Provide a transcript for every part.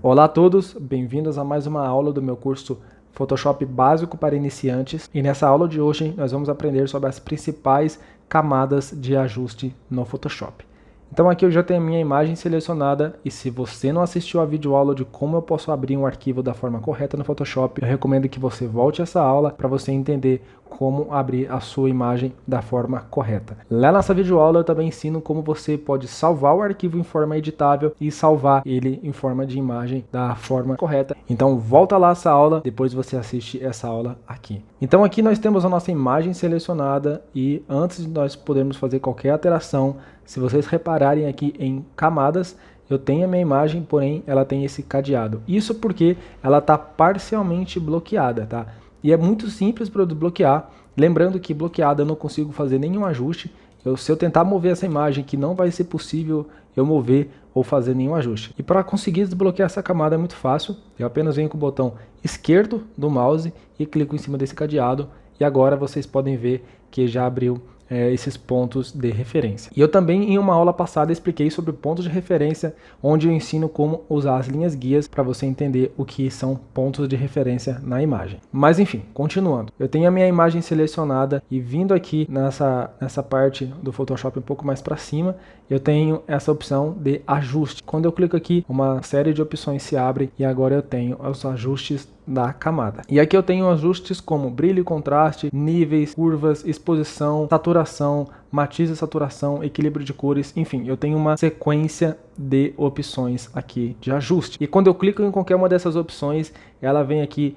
Olá a todos, bem-vindos a mais uma aula do meu curso Photoshop Básico para Iniciantes. E nessa aula de hoje nós vamos aprender sobre as principais camadas de ajuste no Photoshop. Então aqui eu já tenho a minha imagem selecionada e se você não assistiu a videoaula de como eu posso abrir um arquivo da forma correta no Photoshop, eu recomendo que você volte a essa aula para você entender como abrir a sua imagem da forma correta. Lá nessa videoaula eu também ensino como você pode salvar o arquivo em forma editável e salvar ele em forma de imagem da forma correta. Então volta lá essa aula, depois você assiste essa aula aqui. Então aqui nós temos a nossa imagem selecionada e antes de nós podermos fazer qualquer alteração, se vocês repararem aqui em camadas, eu tenho a minha imagem, porém ela tem esse cadeado. Isso porque ela está parcialmente bloqueada, tá? E é muito simples para eu desbloquear. Lembrando que bloqueada eu não consigo fazer nenhum ajuste. Se eu tentar mover essa imagem, que não vai ser possível eu mover ou fazer nenhum ajuste. E para conseguir desbloquear essa camada é muito fácil. Eu apenas venho com o botão esquerdo do mouse e clico em cima desse cadeado. E agora vocês podem ver que já abriu esses pontos de referência. E eu também em uma aula passada expliquei sobre pontos de referência, onde eu ensino como usar as linhas guias para você entender o que são pontos de referência na imagem. Mas enfim, continuando. Eu tenho a minha imagem selecionada e vindo aqui nessa parte do Photoshop um pouco mais para cima, eu tenho essa opção de ajuste. Quando eu clico aqui, uma série de opções se abre e agora eu tenho os ajustes da camada. E aqui eu tenho ajustes como brilho e contraste, níveis, curvas, exposição, saturação, matiz e saturação, equilíbrio de cores, enfim, eu tenho uma sequência de opções aqui de ajuste. E quando eu clico em qualquer uma dessas opções, ela vem aqui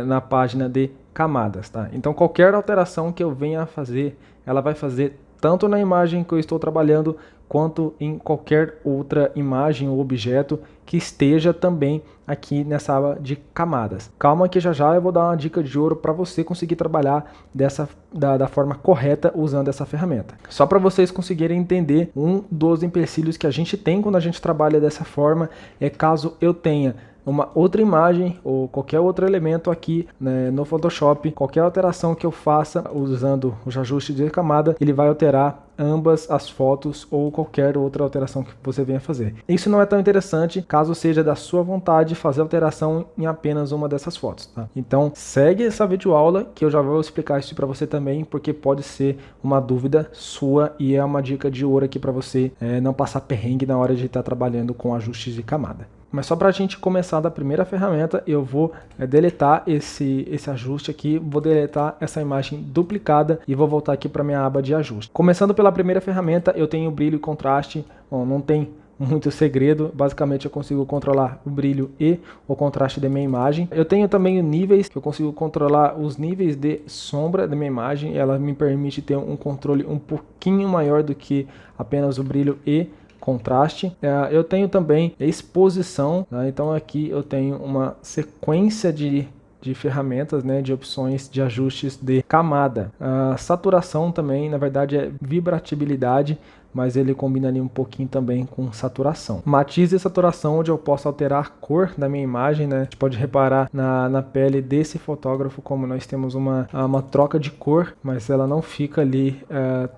na página de camadas, tá? Então qualquer alteração que eu venha a fazer, ela vai fazer tanto na imagem que eu estou trabalhando, quanto em qualquer outra imagem ou objeto que esteja também aqui nessa aba de camadas. Calma que já eu vou dar uma dica de ouro para você conseguir trabalhar da forma correta usando essa ferramenta. Só para vocês conseguirem entender, um dos empecilhos que a gente tem quando a gente trabalha dessa forma é caso eu tenha uma outra imagem ou qualquer outro elemento aqui no Photoshop, qualquer alteração que eu faça usando os ajustes de camada, ele vai alterar ambas as fotos ou qualquer outra alteração que você venha fazer. Isso não é tão interessante caso seja da sua vontade fazer alteração em apenas uma dessas fotos, tá? Então segue essa videoaula que eu já vou explicar isso para você também, porque pode ser uma dúvida sua e é uma dica de ouro aqui para você não passar perrengue na hora de estar trabalhando com ajustes de camada. Mas só para a gente começar da primeira ferramenta, eu vou deletar esse ajuste aqui, vou deletar essa imagem duplicada e vou voltar aqui para minha aba de ajuste. Começando pela primeira ferramenta, eu tenho brilho e contraste. Bom, não tem muito segredo, basicamente eu consigo controlar o brilho e o contraste da minha imagem. Eu tenho também níveis, que eu consigo controlar os níveis de sombra da minha imagem. Ela me permite ter um controle um pouquinho maior do que apenas o brilho e contraste. Eu tenho também exposição, né? Então aqui eu tenho uma sequência de ferramentas, né, de opções de ajustes de camada. Saturação também, na verdade é vibratibilidade, mas ele combina ali um pouquinho também com saturação. Matiz e saturação, onde eu posso alterar a cor da minha imagem, né? A gente pode reparar na pele desse fotógrafo como nós temos uma troca de cor, mas ela não fica ali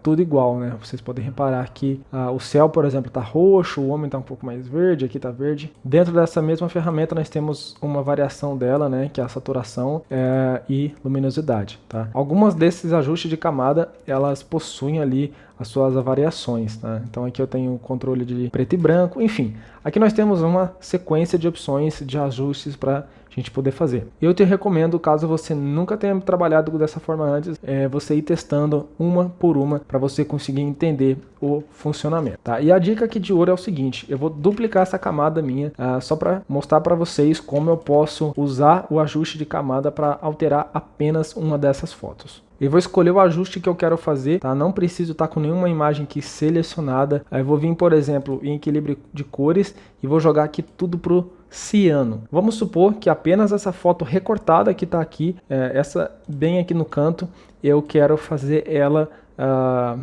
tudo igual, né? Vocês podem reparar que o céu, por exemplo, está roxo, o homem está um pouco mais verde, aqui está verde. Dentro dessa mesma ferramenta nós temos uma variação dela, né? Que é a saturação e luminosidade, tá? Algumas desses ajustes de camada, elas possuem ali as suas variações, tá? Então aqui eu tenho o controle de preto e branco, enfim. Aqui nós temos uma sequência de opções de ajustes para a gente poder fazer. Eu te recomendo, caso você nunca tenha trabalhado dessa forma antes, você ir testando uma por uma para você conseguir entender o funcionamento, tá? E a dica aqui de ouro é o seguinte, eu vou duplicar essa camada minha só para mostrar para vocês como eu posso usar o ajuste de camada para alterar apenas uma dessas fotos. Eu vou escolher o ajuste que eu quero fazer, tá? Não preciso estar com nenhuma imagem aqui selecionada. Aí eu vou vir, por exemplo, em equilíbrio de cores e vou jogar aqui tudo pro ciano. Vamos supor que apenas essa foto recortada que está aqui, essa bem aqui no canto, eu quero fazer ela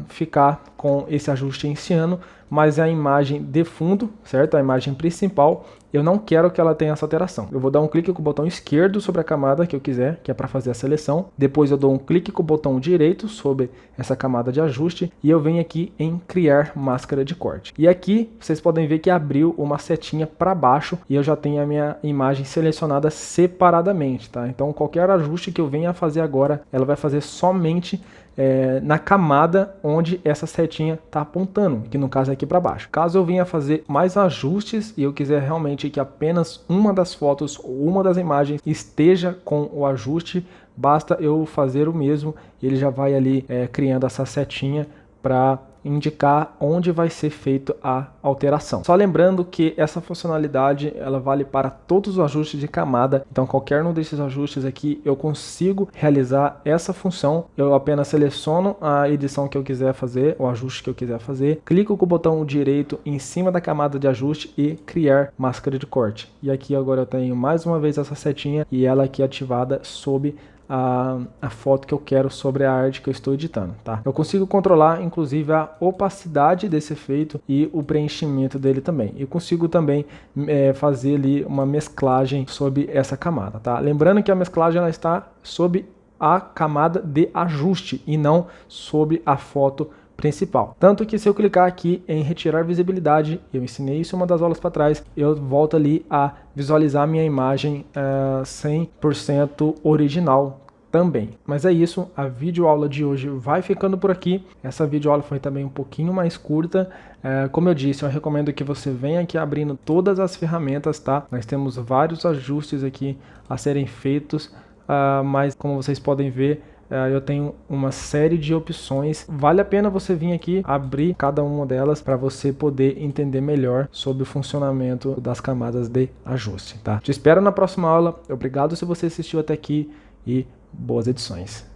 ficar com esse ajuste em ciano, mas a imagem de fundo, certo? A imagem principal, eu não quero que ela tenha essa alteração. Eu vou dar um clique com o botão esquerdo sobre a camada que eu quiser, que é para fazer a seleção. Depois eu dou um clique com o botão direito sobre essa camada de ajuste e eu venho aqui em criar máscara de corte. E aqui vocês podem ver que abriu uma setinha para baixo e eu já tenho a minha imagem selecionada separadamente, tá? Então qualquer ajuste que eu venha a fazer agora, ela vai fazer somente na camada onde essa setinha está apontando, que no caso é aqui para baixo. Caso eu venha fazer mais ajustes e eu quiser realmente que apenas uma das fotos ou uma das imagens esteja com o ajuste, basta eu fazer o mesmo e ele já vai ali criando essa setinha para indicar onde vai ser feita a alteração. Só lembrando que essa funcionalidade ela vale para todos os ajustes de camada, então qualquer um desses ajustes aqui eu consigo realizar essa função. Eu apenas seleciono a edição que eu quiser fazer, o ajuste que eu quiser fazer, clico com o botão direito em cima da camada de ajuste e criar máscara de corte. E aqui agora eu tenho mais uma vez essa setinha e ela aqui ativada sob a foto que eu quero sobre a arte que eu estou editando, tá? Eu consigo controlar inclusive a opacidade desse efeito e o preenchimento dele também. Eu consigo também fazer ali uma mesclagem sobre essa camada, tá? Lembrando que a mesclagem ela está sob a camada de ajuste e não sobre a foto principal. Tanto que se eu clicar aqui em retirar visibilidade, eu ensinei isso uma das aulas para trás, eu volto ali a visualizar a minha imagem 100% original também. Mas é isso, a videoaula de hoje vai ficando por aqui. Essa videoaula foi também um pouquinho mais curta. Como eu disse, eu recomendo que você venha aqui abrindo todas as ferramentas, tá? Nós temos vários ajustes aqui a serem feitos, mas como vocês podem ver, eu tenho uma série de opções. Vale a pena você vir aqui abrir cada uma delas para você poder entender melhor sobre o funcionamento das camadas de ajuste, tá? Te espero na próxima aula. Obrigado se você assistiu até aqui e boas edições.